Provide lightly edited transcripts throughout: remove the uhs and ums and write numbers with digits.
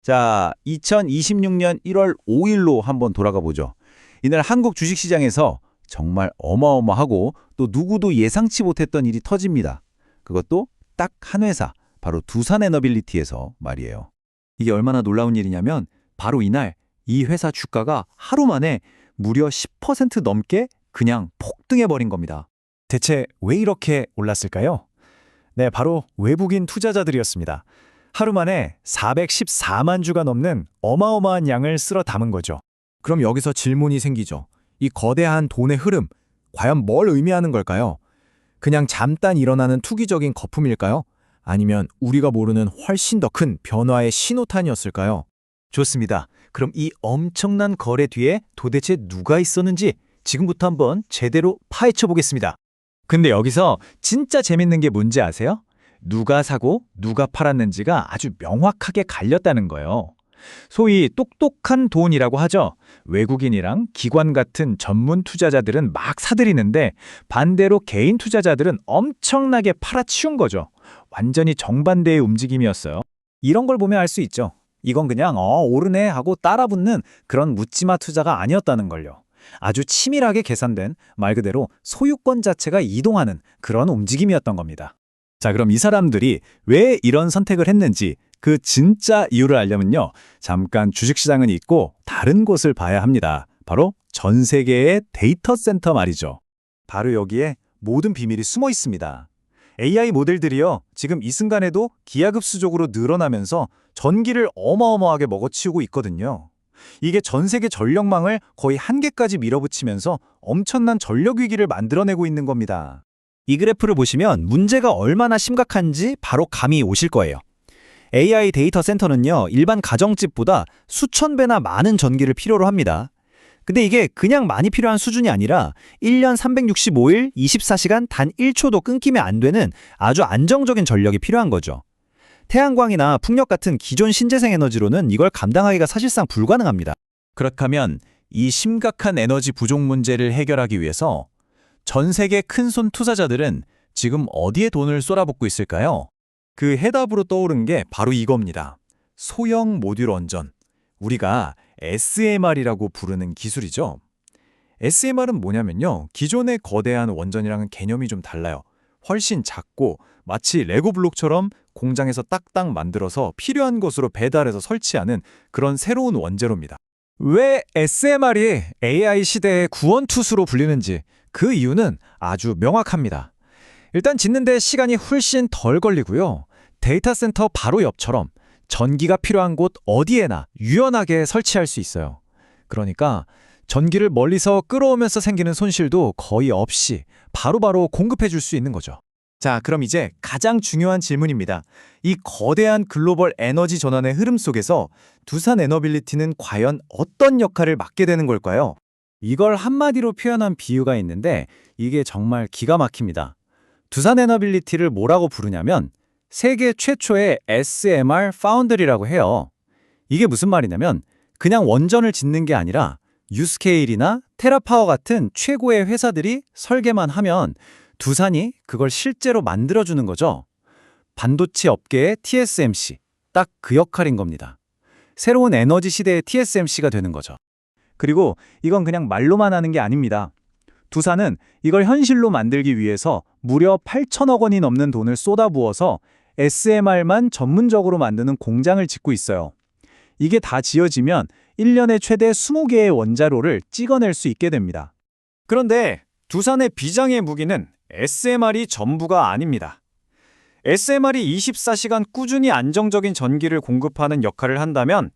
자, 2026년 1월 5일로 한번 돌아가 보죠. 이날 한국 주식시장에서 정말 어마어마하고 또 누구도 예상치 못했던 일이 터집니다. 그것도 딱 한 회사, 바로 두산에너빌리티에서 말이에요. 이게 얼마나 놀라운 일이냐면 바로 이날 이 회사 주가가 하루 만에 무려 10% 넘게 그냥 폭등해버린 겁니다. 대체 왜 이렇게 올랐을까요? 네, 바로 외국인 투자자들이었습니다. 하루 만에 414만 주가 넘는 어마어마한 양을 쓸어 담은 거죠. 그럼 여기서 질문이 생기죠. 이 거대한 돈의 흐름, 과연 뭘 의미하는 걸까요? 그냥 잠깐 일어나는 투기적인 거품일까요? 아니면 우리가 모르는 훨씬 더 큰 변화의 신호탄이었을까요? 좋습니다. 그럼 이 엄청난 거래 뒤에 도대체 누가 있었는지 지금부터 한번 제대로 파헤쳐 보겠습니다. 근데 여기서 진짜 재밌는 게 뭔지 아세요? 누가 사고 누가 팔았는지가 아주 명확하게 갈렸다는 거예요. 소위 똑똑한 돈이라고 하죠. 외국인이랑 기관 같은 전문 투자자들은 막 사들이는데 반대로 개인 투자자들은 엄청나게 팔아치운 거죠. 완전히 정반대의 움직임이었어요. 이런 걸 보면 알 수 있죠. 이건 그냥 오르네 하고 따라붙는 그런 묻지마 투자가 아니었다는 걸요. 아주 치밀하게 계산된 말 그대로 소유권 자체가 이동하는 그런 움직임이었던 겁니다. 자, 그럼 이 사람들이 왜 이런 선택을 했는지 그 진짜 이유를 알려면요. 잠깐 주식시장은 있고 다른 곳을 봐야 합니다. 바로 전 세계의 데이터 센터 말이죠. 바로 여기에 모든 비밀이 숨어 있습니다. AI 모델들이요. 지금 이 순간에도 기하급수적으로 늘어나면서 전기를 어마어마하게 먹어치우고 있거든요. 이게 전 세계 전력망을 거의 한계까지 밀어붙이면서 엄청난 전력 위기를 만들어내고 있는 겁니다. 이 그래프를 보시면 문제가 얼마나 심각한지 바로 감이 오실 거예요. AI 데이터 센터는요, 일반 가정집보다 수천 배나 많은 전기를 필요로 합니다. 근데 이게 그냥 많이 필요한 수준이 아니라 1년 365일 24시간 단 1초도 끊기면 안 되는 아주 안정적인 전력이 필요한 거죠. 태양광이나 풍력 같은 기존 신재생 에너지로는 이걸 감당하기가 사실상 불가능합니다. 그렇다면 이 심각한 에너지 부족 문제를 해결하기 위해서 전 세계 큰손 투자자들은 지금 어디에 돈을 쏟아붓고 있을까요? 그 해답으로 떠오른 게 바로 이겁니다. 소형 모듈 원전. 우리가 SMR이라고 부르는 기술이죠. SMR은 뭐냐면요. 기존의 거대한 원전이랑은 개념이 좀 달라요. 훨씬 작고 마치 레고 블록처럼 공장에서 딱딱 만들어서 필요한 곳으로 배달해서 설치하는 그런 새로운 원재료입니다. 왜 SMR이 AI 시대의 구원투수로 불리는지 그 이유는 아주 명확합니다. 일단 짓는데 시간이 훨씬 덜 걸리고요. 데이터 센터 바로 옆처럼 전기가 필요한 곳 어디에나 유연하게 설치할 수 있어요. 그러니까 전기를 멀리서 끌어오면서 생기는 손실도 거의 없이 바로바로 공급해 줄 수 있는 거죠. 자, 그럼 이제 가장 중요한 질문입니다. 이 거대한 글로벌 에너지 전환의 흐름 속에서 두산에너빌리티는 과연 어떤 역할을 맡게 되는 걸까요? 이걸 한마디로 표현한 비유가 있는데 이게 정말 기가 막힙니다. 두산에너빌리티를 뭐라고 부르냐면 세계 최초의 SMR 파운드리라고 해요. 이게 무슨 말이냐면 그냥 원전을 짓는 게 아니라 유스케일이나 테라파워 같은 최고의 회사들이 설계만 하면 두산이 그걸 실제로 만들어주는 거죠. 반도체 업계의 TSMC, 딱 그 역할인 겁니다. 새로운 에너지 시대의 TSMC가 되는 거죠. 그리고 이건 그냥 말로만 하는 게 아닙니다. 두산은 이걸 현실로 만들기 위해서 무려 8천억 원이 넘는 돈을 쏟아부어서 SMR만 전문적으로 만드는 공장을 짓고 있어요. 이게 다 지어지면 1년에 최대 20개의 원자로를 찍어낼 수 있게 됩니다. 그런데 두산의 비장의 무기는 SMR이 전부가 아닙니다. SMR이 24시간 꾸준히 안정적인 전기를 공급하는 역할을 한다면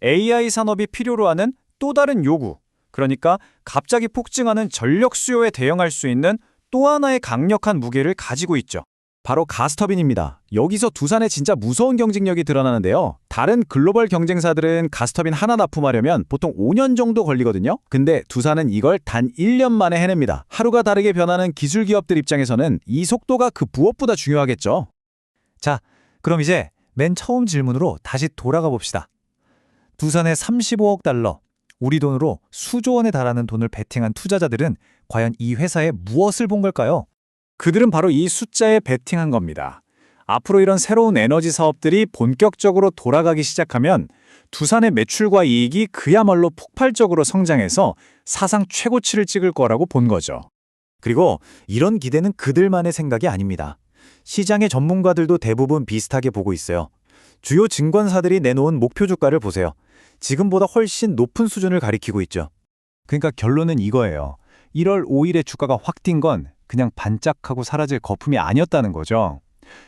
AI 산업이 필요로 하는 또 다른 요구, 그러니까 갑자기 폭증하는 전력 수요에 대응할 수 있는 또 하나의 강력한 무기를 가지고 있죠. 바로 가스터빈입니다. 여기서 두산의 진짜 무서운 경쟁력이 드러나는데요. 다른 글로벌 경쟁사들은 가스터빈 하나 납품하려면 보통 5년 정도 걸리거든요. 근데 두산은 이걸 단 1년 만에 해냅니다. 하루가 다르게 변하는 기술 기업들 입장에서는 이 속도가 그 무엇보다 중요하겠죠. 자, 그럼 이제 맨 처음 질문으로 다시 돌아가 봅시다. 두산의 35억 달러, 우리 돈으로 수조 원에 달하는 돈을 베팅한 투자자들은 과연 이 회사에 무엇을 본 걸까요? 그들은 바로 이 숫자에 베팅한 겁니다. 앞으로 이런 새로운 에너지 사업들이 본격적으로 돌아가기 시작하면 두산의 매출과 이익이 그야말로 폭발적으로 성장해서 사상 최고치를 찍을 거라고 본 거죠. 그리고 이런 기대는 그들만의 생각이 아닙니다. 시장의 전문가들도 대부분 비슷하게 보고 있어요. 주요 증권사들이 내놓은 목표 주가를 보세요. 지금보다 훨씬 높은 수준을 가리키고 있죠. 그러니까 결론은 이거예요. 1월 5일에 주가가 확 뛴 건 그냥 반짝하고 사라질 거품이 아니었다는 거죠.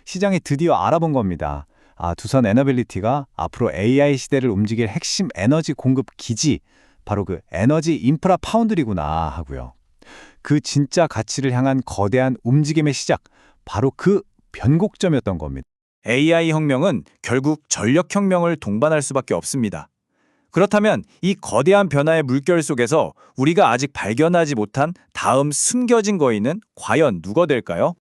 시장이 드디어 알아본 겁니다. 아, 두산 에너빌리티가 앞으로 AI 시대를 움직일 핵심 에너지 공급 기지, 바로 그 에너지 인프라 파운드리구나 하고요. 그 진짜 가치를 향한 거대한 움직임의 시작, 바로 그 변곡점이었던 겁니다. AI 혁명은 결국 전력혁명을 동반할 수밖에 없습니다. 그렇다면 이 거대한 변화의 물결 속에서 우리가 아직 발견하지 못한 다음 숨겨진 거인은 과연 누가 될까요?